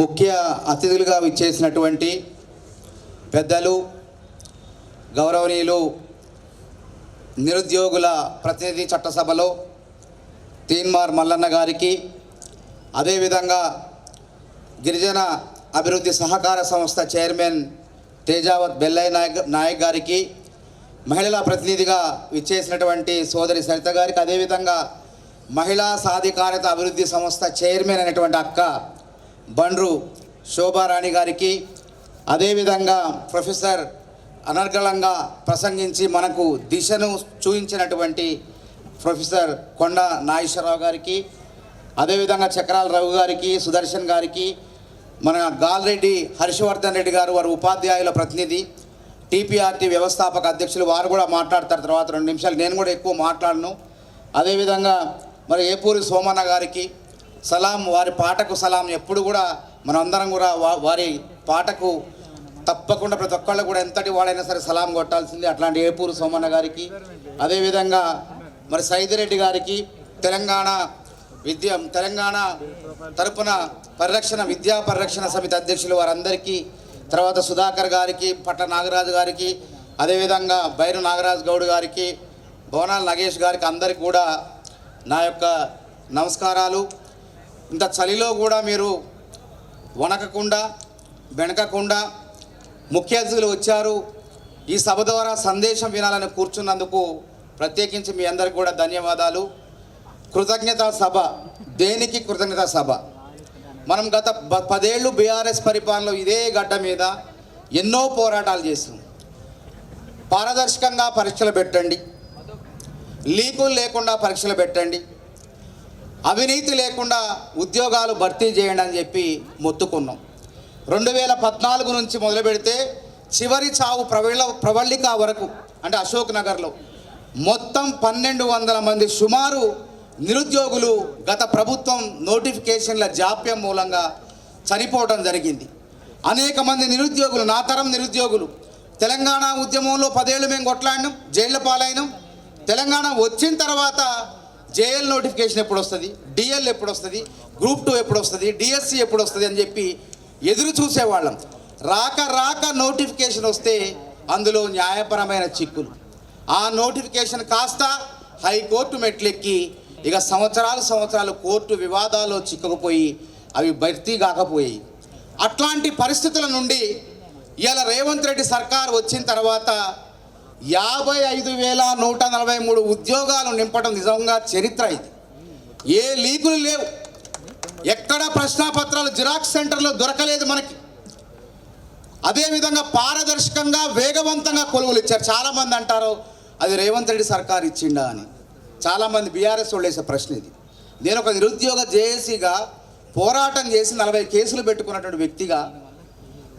ముఖ్య అతిథులుగా విచ్చేసినటువంటి పెద్దలు గౌరవనీయులు నిరుద్యోగుల ప్రతినిధి చట్టసభలో తీన్మార్ మల్లన్న గారికి, అదేవిధంగా గిరిజన అభివృద్ధి సహకార సంస్థ చైర్మన్ తేజావత్ బెల్లయ్య నాయక్ గారికి, మహిళల ప్రతినిధిగా విచ్చేసినటువంటి సోదరి సరిత గారికి, అదేవిధంగా మహిళా సాధికారత అభివృద్ధి సంస్థ చైర్మన్ అయినటువంటి అక్క బండ్రు శోభారాణి గారికి, అదేవిధంగా ప్రొఫెసర్ అనర్గళంగా ప్రసంగించి మనకు దిశను చూపించినటువంటి ప్రొఫెసర్ కొండ నాగేశ్వరరావు గారికి, అదేవిధంగా చక్రాల రఘు గారికి, సుదర్శన్ గారికి, మన గాల్రెడ్డి హర్షవర్ధన్ రెడ్డి గారు వారు ఉపాధ్యాయుల ప్రతినిధి, టీపీఆర్టీ వ్యవస్థాపక అధ్యక్షులు, వారు కూడా మాట్లాడతారు తర్వాత 2 నిమిషాలు. నేను కూడా ఎక్కువ మాట్లాడను. అదేవిధంగా మరి ఏపూరి సోమన్న గారికి సలాం, వారి పాటకు సలాం. ఎప్పుడు కూడా మనందరం కూడా వారి పాటకు తప్పకుండా ప్రతి ఒక్కళ్ళు కూడా ఎంతటి వాడైనా సరే సలాం కొట్టాల్సింది. అట్లాంటి ఏపూరి సోమన్న గారికి, అదేవిధంగా మరి సైదిరెడ్డి గారికి, తెలంగాణ తరపున విద్యా పరిరక్షణ సమితి అధ్యక్షులు వారందరికీ, తర్వాత సుధాకర్ గారికి, పట్ల నాగరాజు గారికి, అదేవిధంగా బైరు నాగరాజు గౌడ్ గారికి, బోనాల్ నగేష్ గారికి, అందరికీ కూడా నా యొక్క నమస్కారాలు. ఇంత చలిలో కూడా మీరు వణకకుండా బెణకకుండా ముఖ్య అతిథులు వచ్చారు. ఈ సభ ద్వారా సందేశం వినాలని కూర్చున్నందుకు ప్రత్యేకించి మీ అందరికీ కూడా ధన్యవాదాలు. కృతజ్ఞతా సభ. దేనికి కృతజ్ఞతా సభ? మనం గత 10 ఏళ్ళు బీఆర్ఎస్ పరిపాలనలో ఇదే గడ్డ మీద ఎన్నో పోరాటాలు చేసాం. పారదర్శకంగా పరీక్షలు పెట్టండి, లీకులు లేకుండా పరీక్షలు పెట్టండి, అవినీతి లేకుండా ఉద్యోగాలు భర్తీ చేయండి అని చెప్పి మొత్తుకున్నాం. 2014 నుంచి మొదలు పెడితే చివరి చావు ప్రవళిక వరకు, అంటే అశోక్ నగర్లో మొత్తం 1200 మంది సుమారు నిరుద్యోగులు గత ప్రభుత్వం నోటిఫికేషన్ల జాప్యం మూలంగా చనిపోవడం జరిగింది. అనేక మంది నిరుద్యోగులు, నా తరం నిరుద్యోగులు, తెలంగాణ ఉద్యమంలో 10 ఏళ్ళు మేము కొట్లాడినాం, జైళ్ళ పాలైనాం. తెలంగాణ వచ్చిన తర్వాత జేఎల్ నోటిఫికేషన్ ఎప్పుడు వస్తుంది, డిఎల్ ఎప్పుడు వస్తుంది, గ్రూప్ 2 ఎప్పుడు వస్తుంది, డిఎస్సి ఎప్పుడు వస్తుంది అని చెప్పి ఎదురు చూసేవాళ్ళం. రాక నోటిఫికేషన్ వస్తే అందులో న్యాయపరమైన చిక్కులు. ఆ నోటిఫికేషన్ కాస్త హైకోర్టు మెట్లెక్కి ఇక సంవత్సరాలు కోర్టు వివాదాల్లో చిక్కుకుపోయి అవి భర్తీ కాకపోయాయి. అట్లాంటి పరిస్థితుల నుండి ఇవాళ రేవంత్ రెడ్డి సర్కార్ వచ్చిన తర్వాత 55,143 ఉద్యోగాలు నింపడం నిజంగా చరిత్ర. ఇది ఏ లీకులు లేవు, ఎక్కడ ప్రశ్నాపత్రాలు జిరాక్స్ సెంటర్లో దొరకలేదు మనకి. అదేవిధంగా పారదర్శకంగా వేగవంతంగా కొలువులు ఇచ్చారు. చాలామంది అంటారు అది రేవంత్ రెడ్డి సర్కార్ ఇచ్చిండా అని. చాలామంది బీఆర్ఎస్ వాళ్ళు వేసే ప్రశ్న ఇది. నేను ఒక నిరుద్యోగ జేఏసీగా పోరాటం చేసి 40 కేసులు పెట్టుకున్నటువంటి వ్యక్తిగా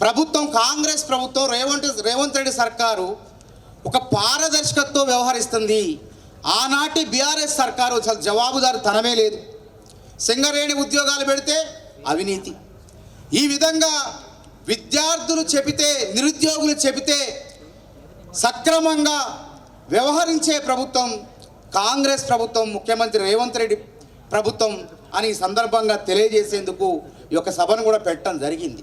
ప్రభుత్వం, కాంగ్రెస్ ప్రభుత్వం, రేవంత్ రెడ్డి సర్కారు ఒక పారదర్శకతతో వ్యవహరిస్తుంది. ఆనాటి బీఆర్ఎస్ సర్కారు అసలు జవాబుదారు తనమే లేదు. సింగరేణి ఉద్యోగాలు పెడితే అవినీతి. ఈ విధంగా విద్యార్థులు చెబితే, నిరుద్యోగులు చెబితే సక్రమంగా వ్యవహరించే ప్రభుత్వం కాంగ్రెస్ ప్రభుత్వం, ముఖ్యమంత్రి రేవంత్ రెడ్డి ప్రభుత్వం అని సందర్భంగా తెలియజేసేందుకు ఈ యొక్క సభను కూడా పెట్టడం జరిగింది.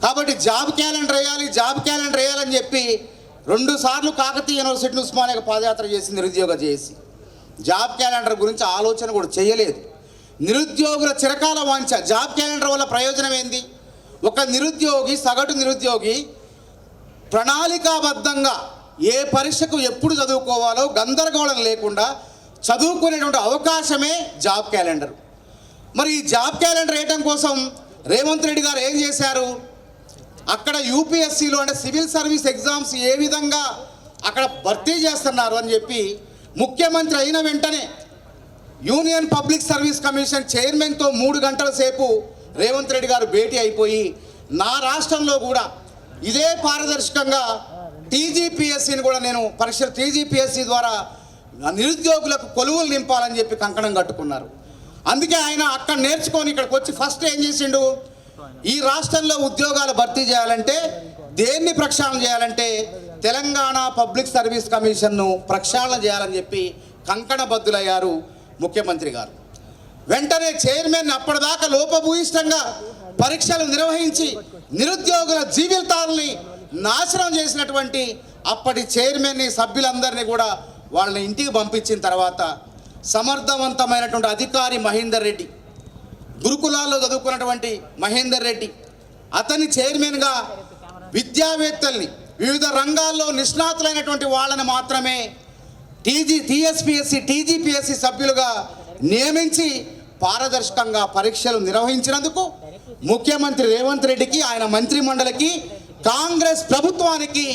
కాబట్టి జాబ్ క్యాలెండర్ వేయాలని చెప్పి 2 సార్లు కాకతీయ యూనివర్సిటీ ఉస్మానియా పాదయాత్ర చేసింది నిరుద్యోగ చేసి. జాబ్ క్యాలెండర్ గురించి ఆలోచన కూడా చేయలేదు. నిరుద్యోగుల చిరకాల వాంఛ. జాబ్ క్యాలెండర్ వల్ల ప్రయోజనం ఏంది? ఒక నిరుద్యోగి, సగటు నిరుద్యోగి ప్రణాళికాబద్ధంగా ఏ పరీక్షకు ఎప్పుడు చదువుకోవాలో గందరగోళం లేకుండా చదువుకునేటువంటి అవకాశమే జాబ్ క్యాలెండర్. మరి ఈ జాబ్ క్యాలెండర్ వేయడం కోసం రేవంత్ రెడ్డి గారు ఏం చేశారు? అక్కడ యూపీఎస్సీలో, అంటే సివిల్ సర్వీస్ ఎగ్జామ్స్ ఏ విధంగా అక్కడ భర్తీ చేస్తున్నారు అని చెప్పి ముఖ్యమంత్రి అయిన వెంటనే యూనియన్ పబ్లిక్ సర్వీస్ కమిషన్ చైర్మన్తో 3 గంటల సేపు రేవంత్ రెడ్డి గారు భేటీ అయిపోయి నా రాష్ట్రంలో కూడా ఇదే పారదర్శకంగా టీజీపీఎస్సీని కూడా నేను టీజీపీఎస్సీ ద్వారా నిరుద్యోగులకు కొలువులు నింపాలని చెప్పి కంకణం కట్టుకున్నారు. అందుకే ఆయన అక్కడ నేర్చుకొని ఇక్కడికి వచ్చి ఫస్ట్ ఏం చేసిండు? ఈ రాష్ట్రంలో ఉద్యోగాలు భర్తీ చేయాలంటే దేన్ని ప్రక్షాళన చేయాలంటే తెలంగాణ పబ్లిక్ సర్వీస్ కమిషన్ను ప్రక్షాళన చేయాలని చెప్పి కంకణబద్ధులయ్యారు ముఖ్యమంత్రి గారు. వెంటనే చైర్మన్ అప్పటిదాకా లోపభూయిష్టంగా పరీక్షలు నిర్వహించి నిరుద్యోగుల జీవితాలని నాశనం చేసినటువంటి అప్పటి చైర్మన్ని సభ్యులందరినీ కూడా వాళ్ళని ఇంటికి పంపించిన తర్వాత సమర్థవంతమైనటువంటి అధికారి మహేందర్ రెడ్డి, గురుకులాల్లో చదువుకున్నటువంటి మహేందర్ రెడ్డి, అతని చైర్మన్గా విద్యావేత్తల్ని వివిధ రంగాల్లో నిష్ణాతులైనటువంటి వాళ్ళని మాత్రమే టీఎస్పీఎస్సీ టీజీపీఎస్సీ సభ్యులుగా నియమించి పారదర్శకంగా పరీక్షలు నిర్వహించినందుకు ముఖ్యమంత్రి రేవంత్ రెడ్డికి, ఆయన మంత్రిమండలికి, కాంగ్రెస్ ప్రభుత్వానికి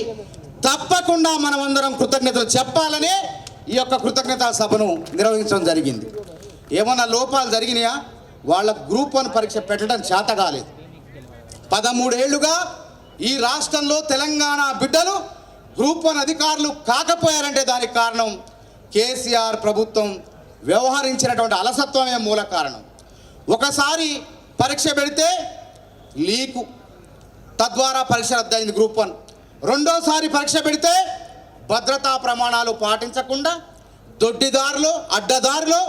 తప్పకుండా మనమందరం కృతజ్ఞతలు చెప్పాలనే ఈ యొక్క కృతజ్ఞతా సభను నిర్వహించడం జరిగింది. ఏమన్నా లోపాలు జరిగినాయా? వాళ్ళ గ్రూప్ 1 పరీక్ష పెట్టడం చేత కాలేదు. 13 ఏళ్లుగా ఈ రాష్ట్రంలో తెలంగాణ బిడ్డలు గ్రూప్ 1 అధికారులు కాకపోయారంటే దానికి కారణం కేసీఆర్ ప్రభుత్వం వ్యవహరించినటువంటి అలసత్వమే మూల కారణం. ఒకసారి పరీక్ష పెడితే లీకు, తద్వారా పరీక్ష రద్దయింది గ్రూప్ 1. రెండోసారి పరీక్ష పెడితే భద్రతా ప్రమాణాలు పాటించకుండా దొడ్డిదారులు అడ్డదారులు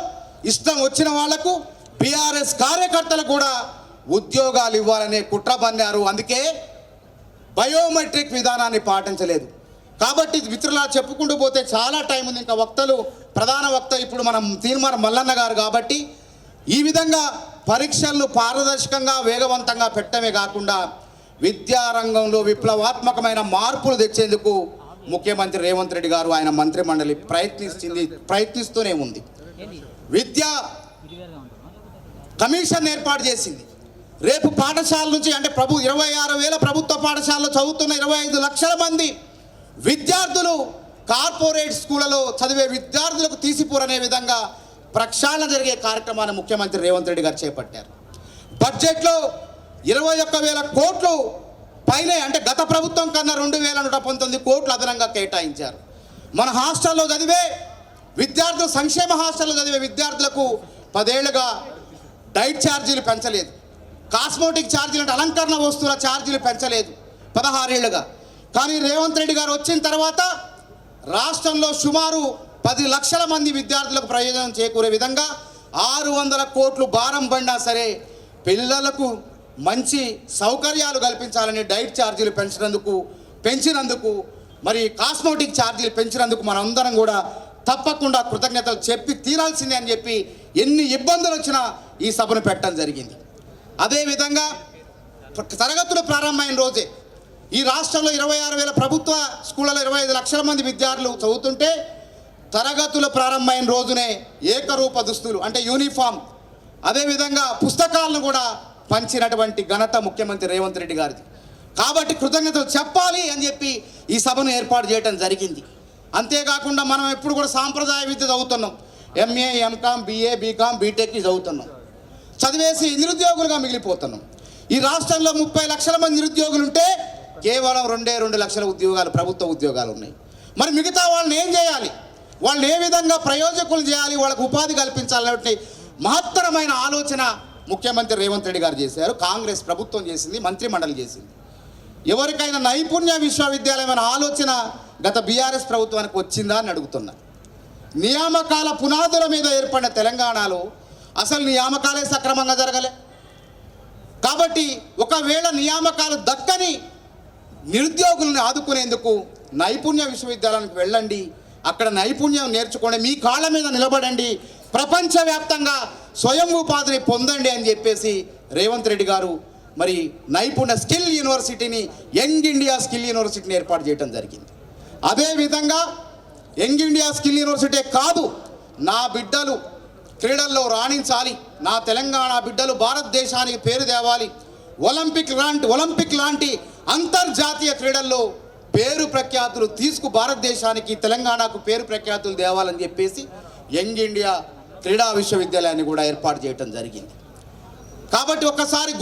ఇష్టం వచ్చిన వాళ్లకు బీఆర్ఎస్ కార్యకర్తలు కూడా ఉద్యోగాలు ఇవ్వాలనే కుట్ర పన్నారు. అందుకే బయోమెట్రిక్ విధానాన్ని పాటించలేదు. కాబట్టి మిత్రులా చెప్పుకుంటూ పోతే చాలా టైం ఉంది. ఇంకా వక్తలు, ప్రధాన వక్త ఇప్పుడు మనం తీర్మానం మల్లన్న గారు కాబట్టి ఈ విధంగా పరీక్షలను పారదర్శకంగా వేగవంతంగా పెట్టడమే కాకుండా విద్యారంగంలో విప్లవాత్మకమైన మార్పులు తెచ్చేందుకు ముఖ్యమంత్రి రేవంత్ రెడ్డి గారు, ఆయన మంత్రిమండలి ప్రయత్నిస్తూనే ఉంది. విద్యా కమిషన్ ఏర్పాటు చేసింది. రేపు పాఠశాల నుంచి అంటే 26,000 ప్రభుత్వ పాఠశాలలో చదువుతున్న 25 లక్షల మంది విద్యార్థులు కార్పొరేట్ స్కూళ్ళలో చదివే విద్యార్థులకు తీసిపోరనే విధంగా ప్రక్షాళన జరిగే కార్యక్రమాన్ని ముఖ్యమంత్రి రేవంత్ రెడ్డి గారు చేపట్టారు. బడ్జెట్లో 21,000 కోట్లు పైనే, అంటే గత ప్రభుత్వం కన్నా 2,119 కోట్లు అదనంగా కేటాయించారు. మన హాస్టల్లో చదివే విద్యార్థులు, సంక్షేమ హాస్టల్లో చదివే విద్యార్థులకు 10 ఏళ్లుగా డైట్ ఛార్జీలు పెంచలేదు. కాస్మోటిక్ ఛార్జీలు అంటే అలంకరణ వస్తువుల ఛార్జీలు పెంచలేదు 16 ఏళ్లుగా. కానీ రేవంత్ రెడ్డి గారు వచ్చిన తర్వాత రాష్ట్రంలో సుమారు 10 లక్షల మంది విద్యార్థులకు ప్రయోజనం చేకూరే విధంగా 600 కోట్లు భారం పడినా సరే పిల్లలకు మంచి సౌకర్యాలు కల్పించాలని డైట్ ఛార్జీలు పెంచినందుకు మరి కాస్మోటిక్ ఛార్జీలు పెంచినందుకు మనందరం కూడా తప్పకుండా కృతజ్ఞతలు చెప్పి తీరాల్సిందే అని చెప్పి ఎన్ని ఇబ్బందులు వచ్చినా ఈ సభను పెట్టడం జరిగింది. అదేవిధంగా తరగతులు ప్రారంభమైన రోజే ఈ రాష్ట్రంలో 26,000 ప్రభుత్వ స్కూళ్ళలో 25 లక్షల మంది విద్యార్థులు చదువుతుంటే తరగతులు ప్రారంభమైన రోజునే ఏకరూప దుస్తులు అంటే యూనిఫామ్, అదేవిధంగా పుస్తకాలను కూడా పంచినటువంటి ఘనత ముఖ్యమంత్రి రేవంత్ రెడ్డి గారిది. కాబట్టి కృతజ్ఞతలు చెప్పాలి అని చెప్పి ఈ సభను ఏర్పాటు చేయడం జరిగింది. అంతేకాకుండా మనం ఎప్పుడు కూడా సాంప్రదాయ విద్య చదువుతున్నాం. ఎంఏ, ఎంకామ్, బిఏ, బీకామ్, బీటెక్కి చదువుతున్నాం. చదివేసి నిరుద్యోగులుగా మిగిలిపోతున్నాం. ఈ రాష్ట్రంలో 30 లక్షల మంది నిరుద్యోగులు ఉంటే కేవలం 2 లక్షల ఉద్యోగాలు, ప్రభుత్వ ఉద్యోగాలు ఉన్నాయి. మరి మిగతా వాళ్ళని ఏం చేయాలి, వాళ్ళని ఏ విధంగా ప్రయోజకులు చేయాలి, వాళ్ళకు ఉపాధి కల్పించాలనే మహత్తరమైన ఆలోచన ముఖ్యమంత్రి రేవంత్ రెడ్డి గారు చేశారు. కాంగ్రెస్ ప్రభుత్వం చేసింది, మంత్రిమండలి చేసింది. ఎవరికైనా నైపుణ్య విశ్వవిద్యాలయం అనే ఆలోచన గత బీఆర్ఎస్ ప్రభుత్వానికి వచ్చిందా అని అడుగుతున్నా. నియామకాల పునాదుల మీద ఏర్పడిన తెలంగాణలో అసలు నియామకాలే సక్రమంగా జరగలే. కాబట్టి ఒకవేళ నియామకాలు దక్కని నిరుద్యోగులను ఆదుకునేందుకు నైపుణ్య విశ్వవిద్యాలయానికి వెళ్ళండి, అక్కడ నైపుణ్యం నేర్చుకోండి, మీ కాళ్ళ మీద నిలబడండి, ప్రపంచవ్యాప్తంగా స్వయం ఉపాధిని పొందండి అని చెప్పేసి రేవంత్ రెడ్డి గారు మరి నైపుణ్య స్కిల్ యూనివర్సిటీని, యంగ్ ఇండియా స్కిల్ యూనివర్సిటీని ఏర్పాటు చేయడం జరిగింది. అదేవిధంగా యంగ్ ఇండియా స్కిల్ యూనివర్సిటీ కాదు, నా బిడ్డలు క్రీడల్లో రాణించాలి, నా తెలంగాణ బిడ్డలు భారతదేశానికి పేరు తేవాలి, ఒలింపిక్ లాంటి అంతర్జాతీయ క్రీడల్లో పేరు ప్రఖ్యాతులు భారతదేశానికి, తెలంగాణకు పేరు ప్రఖ్యాతులు తేవాలని చెప్పేసి యంగ్ ఇండియా క్రీడా విశ్వవిద్యాలయాన్ని కూడా ఏర్పాటు చేయడం జరిగింది. కాబట్టి ఒక్కసారి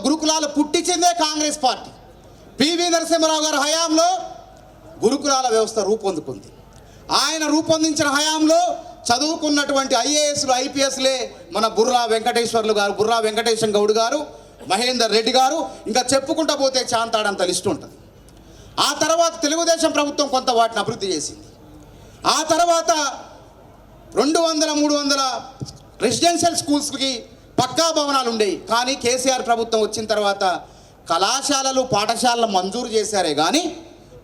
గురుకులాలు పుట్టించిందే కాంగ్రెస్ పార్టీ. పివి నరసింహారావు గారి హయాంలో గురుకులాల వ్యవస్థ రూపొందుకుంది. ఆయన రూపొందించిన హయాంలో చదువుకున్నటువంటి ఐఏఎస్లు, ఐపీఎస్లే మన బుర్రా వెంకటేశం గౌడ్ గారు, మహేందర్ రెడ్డి గారు, ఇంకా చెప్పుకుంటూ పోతే చాంతాడంత లిస్టు ఉంటుంది. ఆ తర్వాత తెలుగుదేశం ప్రభుత్వం కొంత వాటిని అభివృద్ధి చేసింది. ఆ తర్వాత 200-300 రెసిడెన్షియల్ స్కూల్స్కి పక్కా భవనాలు ఉండేవి. కానీ కేసీఆర్ ప్రభుత్వం వచ్చిన తర్వాత కళాశాలలు పాఠశాలలు మంజూరు చేశారే కానీ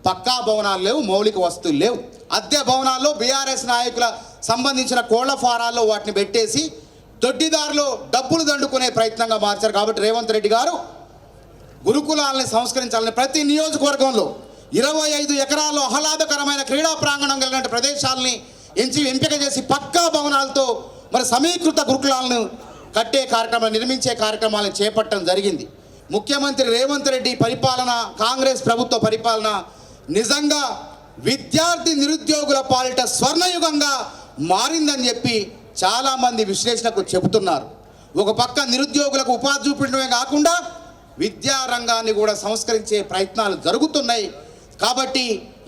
పక్కా భవనాలు లేవు, మౌలిక వస్తువులు లేవు. అద్దె భవనాల్లో బీఆర్ఎస్ నాయకుల సంబంధించిన కోళ్ల ఫారాల్లో వాటిని పెట్టేసి దొడ్డిదారులు డబ్బులు దండుకునే ప్రయత్నంగా మార్చారు. కాబట్టి రేవంత్ రెడ్డి గారు గురుకులాలని సంస్కరించాలని ప్రతి నియోజకవర్గంలో 25 ఎకరాల్లో ఆహ్లాదకరమైన క్రీడా ప్రాంగణం కలిగిన ప్రదేశాలని ఎంపిక చేసి పక్కా భవనాలతో మరి సమీకృత గురుకులాలను కట్టే కార్యక్రమాలు నిర్మించే కార్యక్రమాలను చేపట్టడం జరిగింది. ముఖ్యమంత్రి రేవంత్ రెడ్డి పరిపాలన, కాంగ్రెస్ ప్రభుత్వ పరిపాలన నిజంగా విద్యార్థి నిరుద్యోగుల పాలిట స్వర్ణయుగంగా మారిందని చెప్పి చాలామంది విశ్లేషణకు చెబుతున్నారు. ఒక పక్క నిరుద్యోగులకు ఉపాధి చూపించడమే కాకుండా విద్యా రంగాన్ని కూడా సంస్కరించే ప్రయత్నాలు జరుగుతున్నాయి. కాబట్టి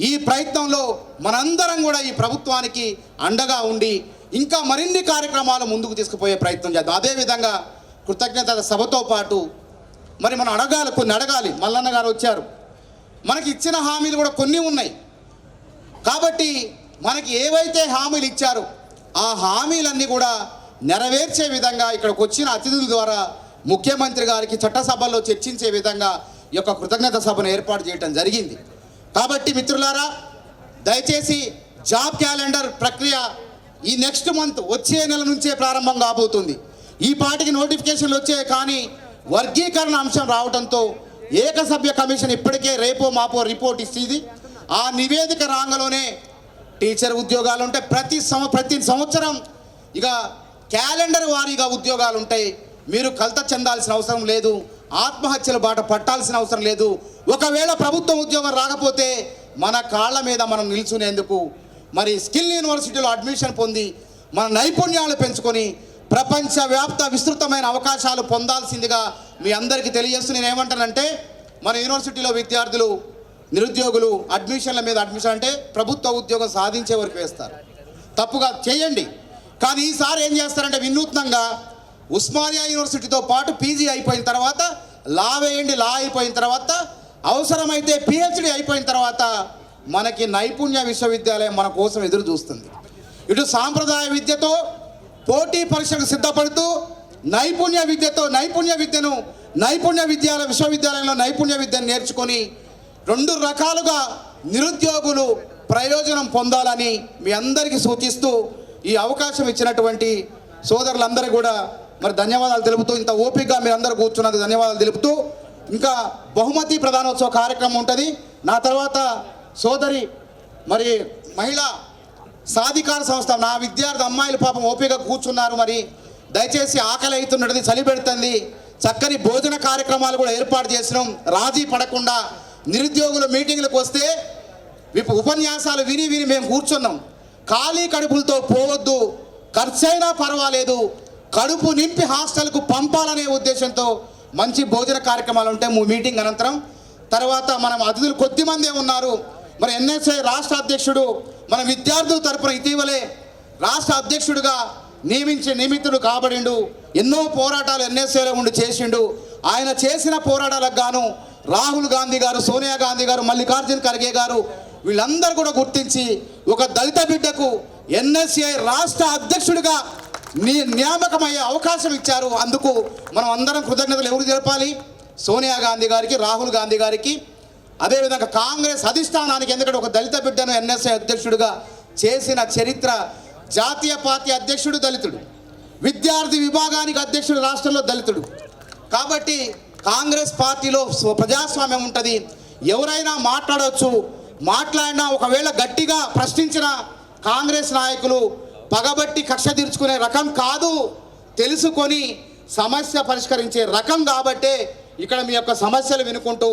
ఈ ప్రయత్నంలో మనందరం కూడా ఈ ప్రభుత్వానికి అండగా ఉండి ఇంకా మరిన్ని కార్యక్రమాలు ముందుకు తీసుకుపోయే ప్రయత్నం చేద్దాం. అదేవిధంగా కృతజ్ఞత సభతో పాటు మరి మనం కొన్ని అడగాలి. మల్లన్న గారు వచ్చారు, మనకి ఇచ్చిన హామీలు కూడా కొన్ని ఉన్నాయి. కాబట్టి మనకి ఏవైతే హామీలు ఇచ్చారో ఆ హామీలన్నీ కూడా నెరవేర్చే విధంగా ఇక్కడికి వచ్చిన అతిథుల ద్వారా ముఖ్యమంత్రి గారికి చట్టసభలో చర్చించే విధంగా ఈ యొక్క కృతజ్ఞత సభను ఏర్పాటు చేయడం జరిగింది. కాబట్టి మిత్రులారా, దయచేసి జాబ్ క్యాలెండర్ ప్రక్రియ ఈ నెక్స్ట్ మంత్ వచ్చే నెల నుంచే ప్రారంభం కాబోతుంది. ఈ పాటికి నోటిఫికేషన్లు వచ్చాయి, కానీ వర్గీకరణ అంశం రావడంతో ఏకసభ్య కమిషన్ ఇప్పటికే రేపో మాపో రిపోర్ట్ ఇస్తుంది. ఆ నివేదిక రాంగలోనే టీచర్ ఉద్యోగాలు ఉంటాయి. ప్రతి సంవత్సరం ఇక క్యాలెండర్ వారీగా ఉద్యోగాలు ఉంటాయి. మీరు కలత చెందాల్సిన అవసరం లేదు, ఆత్మహత్యల బాట పట్టాల్సిన అవసరం లేదు. ఒకవేళ ప్రభుత్వ ఉద్యోగం రాకపోతే మన కాళ్ళ మీద మనం నిల్చునేందుకు మరి స్కిల్ యూనివర్సిటీలో అడ్మిషన్ పొంది మన నైపుణ్యాలు పెంచుకొని ప్రపంచవ్యాప్త విస్తృతమైన అవకాశాలు పొందాల్సిందిగా మీ అందరికీ తెలియజేస్తూ నేను ఏమంటానంటే, మన యూనివర్సిటీలో విద్యార్థులు నిరుద్యోగులు అడ్మిషన్ల మీద అడ్మిషన్ అంటే ప్రభుత్వ ఉద్యోగం సాధించే వరకు వేస్తారు. తప్పుగా చేయండి. కానీ ఈసారి ఏం చేస్తారంటే వినూత్నంగా ఉస్మానియా యూనివర్సిటీతో పాటు పీజీ అయిపోయిన తర్వాత లా వేయండి, లా అయిపోయిన తర్వాత అవసరమైతే పిహెచ్డి అయిపోయిన తర్వాత మనకి నైపుణ్య విశ్వవిద్యాలయం మన కోసం ఎదురు చూస్తుంది. ఇటు సాంప్రదాయ విద్యతో పోటీ పరీక్షలకు సిద్ధపడుతూ నైపుణ్య విశ్వవిద్యాలయంలో నైపుణ్య విద్యను నేర్చుకొని 2 రకాలుగా నిరుద్యోగులు ప్రయోజనం పొందాలని మీ అందరికీ సూచిస్తూ ఈ అవకాశం ఇచ్చినటువంటి సోదరులందరూ కూడా మరి ధన్యవాదాలు తెలుపుతూ, ఇంత ఓపికగా మీరు అందరూ కూర్చున్నందుకు ధన్యవాదాలు తెలుపుతూ, ఇంకా బహుమతి ప్రధానోత్సవ కార్యక్రమం ఉంటుంది. నా తర్వాత సోదరి మరి మహిళా సాధికార సంస్థ నా విద్యార్థి అమ్మాయిలు పాపం ఓపికగా కూర్చున్నారు. మరి దయచేసి ఆకలి అవుతున్నది, చలి పెడుతుంది. చక్కని భోజన కార్యక్రమాలు కూడా ఏర్పాటు చేసినాం. రాజీ పడకుండా నిరుద్యోగులు మీటింగ్లకు వస్తే ఉపన్యాసాలు విని మేము కూర్చున్నాం. ఖాళీ కడుపులతో పోవద్దు, ఖర్చైనా పర్వాలేదు, కడుపు నింపి హాస్టల్కు పంపాలనే ఉద్దేశంతో మంచి భోజన కార్యక్రమాలు ఉంటాయి మీటింగ్ అనంతరం. తర్వాత మనం అతిథులు కొద్దిమందే ఉన్నారు. మరి ఎన్ఎస్ఐ రాష్ట్ర అధ్యక్షుడు మన విద్యార్థుల తరపున ఇటీవలే రాష్ట్ర అధ్యక్షుడిగా నియమితుడు కాబడిండు. ఎన్నో పోరాటాలు ఎన్ఎస్ఐలో ఉండి చేసిండు. ఆయన చేసిన పోరాటాలకు గాను రాహుల్ గాంధీ గారు, సోనియా గాంధీ గారు, మల్లికార్జున్ ఖర్గే గారు వీళ్ళందరూ కూడా గుర్తించి ఒక దళిత బిడ్డకు ఎన్ఎస్ఐ రాష్ట్ర అధ్యక్షుడిగా నియామకమయ్యే అవకాశం ఇచ్చారు. అందుకు మనం అందరం కృతజ్ఞతలు ఎవరు జరపాలి? సోనియా గాంధీ గారికి, రాహుల్ గాంధీ గారికి, అదేవిధంగా కాంగ్రెస్ అధిష్టానానికి. ఎందుకంటే ఒక దళిత బిడ్డను ఎన్ఎస్ఐ అధ్యక్షుడిగా చేసిన చరిత్ర. జాతీయ పార్టీ అధ్యక్షుడు దళితుడు, విద్యార్థి విభాగానికి అధ్యక్షుడు రాష్ట్రంలో దళితుడు. కాబట్టి కాంగ్రెస్ పార్టీలో ప్రజాస్వామ్యం ఉంటుంది. ఎవరైనా మాట్లాడవచ్చు. మాట్లాడినా ఒకవేళ గట్టిగా ప్రశ్నించిన కాంగ్రెస్ నాయకులు పగబట్టి కక్ష తీర్చుకునే రకం కాదు, తెలుసుకొని సమస్య పరిష్కరించే రకం. కాబట్టే ఇక్కడ మీ యొక్క సమస్యలు వినుకుంటూ